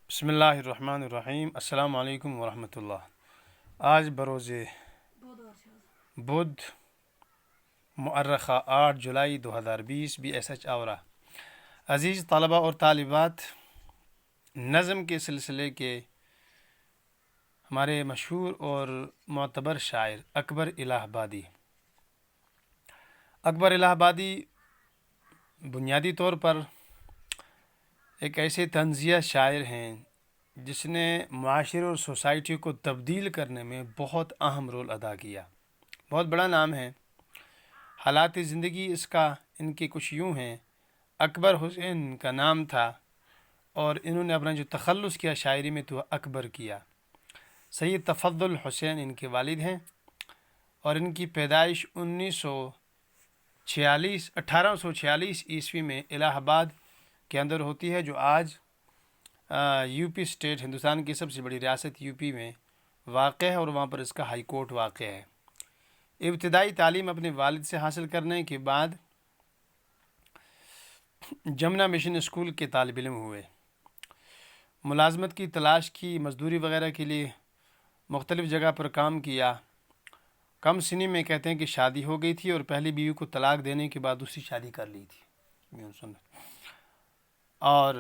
بسم اللہ الرحمن الرحیم۔ السلام علیکم ورحمۃ اللہ۔ آج بروز بدھ مؤرخہ 8 جولائی 2020 BSH آورہ۔ عزیز طلبہ اور طالبات، نظم کے سلسلے کے ہمارے مشہور اور معتبر شاعر اکبر الہ آبادی بنیادی طور پر ایک ایسے طنزیہ شاعر ہیں جس نے معاشرے اور سوسائٹی کو تبدیل کرنے میں بہت اہم رول ادا کیا۔ بہت بڑا نام ہے۔ حالات زندگی ان کی کچھ یوں ہیں۔ اکبر حسین کا نام تھا اور انہوں نے اپنا جو تخلص کیا شاعری میں تو اکبر کیا۔ سید تفضل حسین ان کے والد ہیں اور ان کی پیدائش 1846 عیسوی میں الہ آباد کے اندر ہوتی ہے، جو آج یو پی اسٹیٹ، ہندوستان کی سب سے بڑی ریاست یو پی میں واقع ہے، اور وہاں پر اس کا ہائی کورٹ واقع ہے۔ ابتدائی تعلیم اپنے والد سے حاصل کرنے کے بعد جمنا مشن اسکول کے طالب علم ہوئے۔ ملازمت کی تلاش کی، مزدوری وغیرہ کے لیے مختلف جگہ پر کام کیا۔ کم سنی میں کہتے ہیں کہ شادی ہو گئی تھی اور پہلی بیوی کو طلاق دینے کے بعد دوسری شادی کر لی تھی۔ اور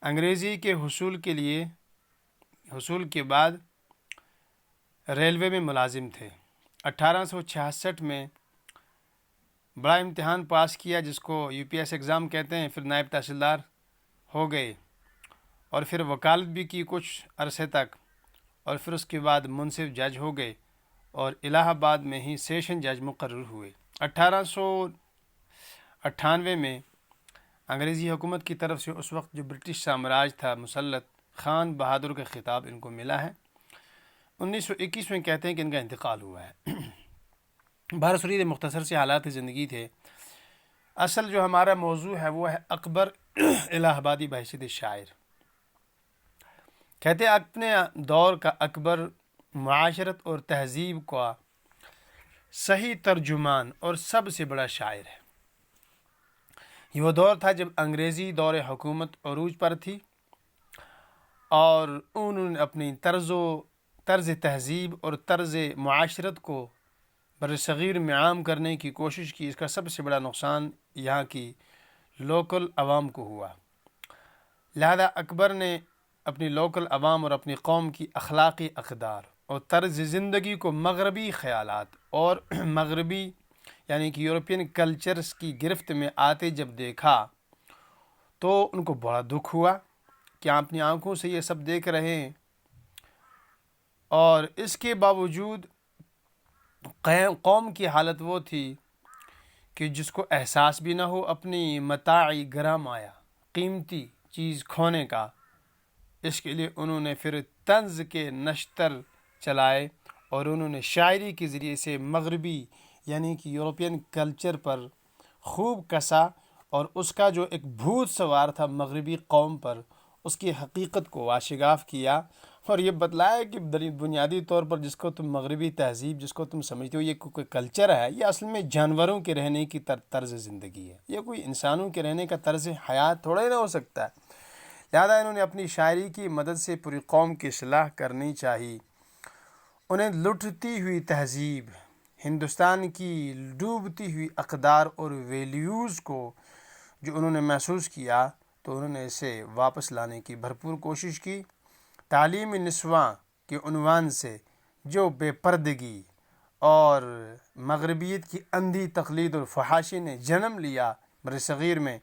انگریزی کے حصول کے بعد ریلوے میں ملازم تھے۔ 1866 میں بڑا امتحان پاس کیا جس کو UPS ایگزام کہتے ہیں، پھر نائب تحصیلدار ہو گئے اور پھر وکالت بھی کی کچھ عرصے تک، اور پھر اس کے بعد منصف جج ہو گئے اور الہ آباد میں ہی سیشن جج مقرر ہوئے۔ 1898 میں انگریزی حکومت کی طرف سے اس وقت جو برٹش سامراج تھا مسلط، خان بہادر کا خطاب ان کو ملا ہے۔ 1921 میں کہتے ہیں کہ ان کا انتقال ہوا ہے۔ برصغیر مختصر سے حالات زندگی تھے۔ اصل جو ہمارا موضوع ہے وہ ہے اکبر الہ آبادی بحیثیت شاعر۔ کہتے ہیں اپنے دور کا اکبر معاشرت اور تہذیب کا صحیح ترجمان اور سب سے بڑا شاعر ہے۔ یہ وہ دور تھا جب انگریزی دور حکومت عروج پر تھی اور انہوں نے اپنی طرز تہذیب اور طرز معاشرت کو برصغیر میں عام کرنے کی کوشش کی۔ اس کا سب سے بڑا نقصان یہاں کی لوکل عوام کو ہوا، لہذا اکبر نے اپنی لوکل عوام اور اپنی قوم کی اخلاقی اقدار اور طرز زندگی کو مغربی خیالات اور مغربی یعنی کہ یورپین کلچرز کی گرفت میں آتے جب دیکھا تو ان کو بڑا دکھ ہوا کہ آپ اپنی آنکھوں سے یہ سب دیکھ رہے ہیں، اور اس کے باوجود قوم کی حالت وہ تھی کہ جس کو احساس بھی نہ ہو اپنی متاع گرامایا قیمتی چیز کھونے کا۔ اس کے لیے انہوں نے پھر طنز کے نشتر چلائے اور انہوں نے شاعری کے ذریعے سے مغربی یعنی کہ یورپین کلچر پر خوب کسا اور اس کا جو ایک بھوت سوار تھا مغربی قوم پر، اس کی حقیقت کو واشگاف کیا اور یہ بتلایا کہ بنیادی طور پر جس کو تم مغربی تہذیب جس کو تم سمجھتے ہو یہ کوئی کلچر ہے، یہ اصل میں جانوروں کے رہنے کی طرز زندگی ہے، یہ کوئی انسانوں کے رہنے کا طرز حیات تھوڑا ہی نہ ہو سکتا ہے۔ لہذا انہوں نے اپنی شاعری کی مدد سے پوری قوم کی اصلاح کرنی چاہیے۔ انہیں لٹتی ہوئی تہذیب، ہندوستان کی ڈوبتی ہوئی اقدار اور ویلیوز کو جو انہوں نے محسوس کیا تو انہوں نے اسے واپس لانے کی بھرپور کوشش کی۔ تعلیم نسواں کے عنوان سے جو بے پردگی اور مغربیت کی اندھی تقلید اور فحاشی نے جنم لیا برصغیر میں،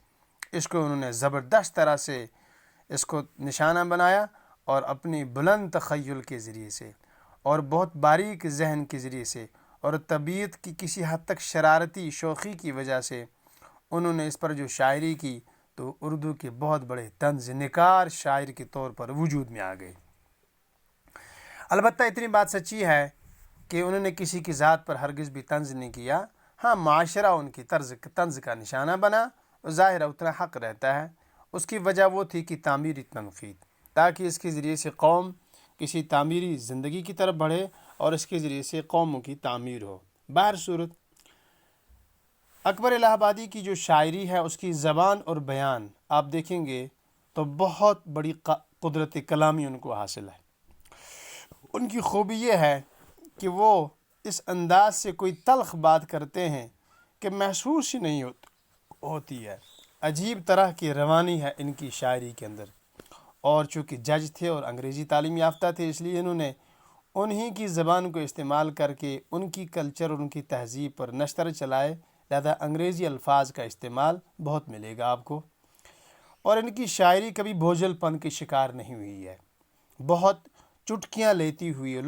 اس کو انہوں نے زبردست طرح سے اس کو نشانہ بنایا اور اپنی بلند تخیل کے ذریعے سے اور بہت باریک ذہن کے ذریعے سے اور طبیعت کی کسی حد تک شرارتی شوخی کی وجہ سے انہوں نے اس پر جو شاعری کی تو اردو کے بہت بڑے طنز نگار شاعر کے طور پر وجود میں آ گئے۔ البتہ اتنی بات سچی ہے کہ انہوں نے کسی کی ذات پر ہرگز بھی طنز نہیں کیا۔ ہاں، معاشرہ ان کی طنز کا نشانہ بنا، ظاہر اتنا حق رہتا ہے۔ اس کی وجہ وہ تھی کہ تعمیری تنقید، تاکہ اس کے ذریعے سے قوم کسی تعمیری زندگی کی طرف بڑھے اور اس کے ذریعے سے قوموں کی تعمیر ہو۔ بہر صورت اکبر الہ آبادی کی جو شاعری ہے اس کی زبان اور بیان آپ دیکھیں گے تو بہت بڑی قدرت کلامی ان کو حاصل ہے۔ ان کی خوبی یہ ہے کہ وہ اس انداز سے کوئی تلخ بات کرتے ہیں کہ محسوس ہی نہیں ہوتی ہے۔ عجیب طرح کی روانی ہے ان کی شاعری کے اندر، اور چونکہ جج تھے اور انگریزی تعلیم یافتہ تھے، اس لیے انہوں نے انہی کی زبان کو استعمال کر کے ان کی کلچر اور ان کی تہذیب پر نشتر چلائے، لہذا انگریزی الفاظ کا استعمال بہت ملے گا آپ کو۔ اور ان کی شاعری کبھی بوجھل پن کی شکار نہیں ہوئی ہے، بہت چٹکیاں لیتی ہوئی،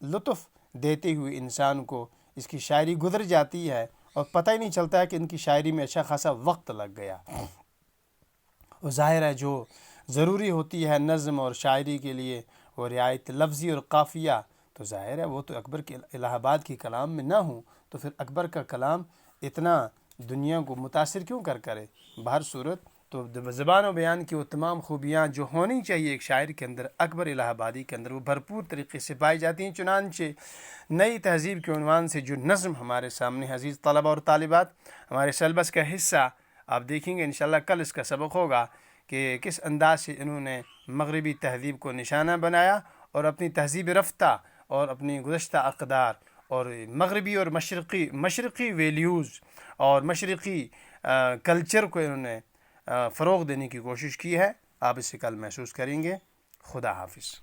لطف دیتے ہوئے انسان کو اس کی شاعری گزر جاتی ہے اور پتہ ہی نہیں چلتا ہے کہ ان کی شاعری میں اچھا خاصا وقت لگ گیا۔ وہ ظاہر ہے جو ضروری ہوتی ہے نظم اور شاعری کے لیے وہ رعایت لفظی اور قافیہ، تو ظاہر ہے وہ تو اکبر کے الہ آباد کی کلام میں نہ ہوں تو پھر اکبر کا کلام اتنا دنیا کو متاثر کیوں کرے۔ بہر صورت تو زبان و بیان کی وہ تمام خوبیاں جو ہونی چاہیے ایک شاعر کے اندر، اکبر الہ آبادی کے اندر وہ بھرپور طریقے سے پائی جاتی ہیں۔ چنانچہ نئی تہذیب کے عنوان سے جو نظم ہمارے سامنے، عزیز طلبہ اور طالبات، ہمارے سیلبس کا حصہ آپ دیکھیں گے انشاءاللہ، کل اس کا سبق ہوگا کہ کس انداز سے انہوں نے مغربی تہذیب کو نشانہ بنایا اور اپنی تہذیب رفتہ اور اپنی گزشتہ اقدار اور مغربی اور مشرقی ویلیوز اور مشرقی کلچر کو انہوں نے فروغ دینے کی کوشش کی ہے۔ آپ اسے کل محسوس کریں گے۔ خدا حافظ۔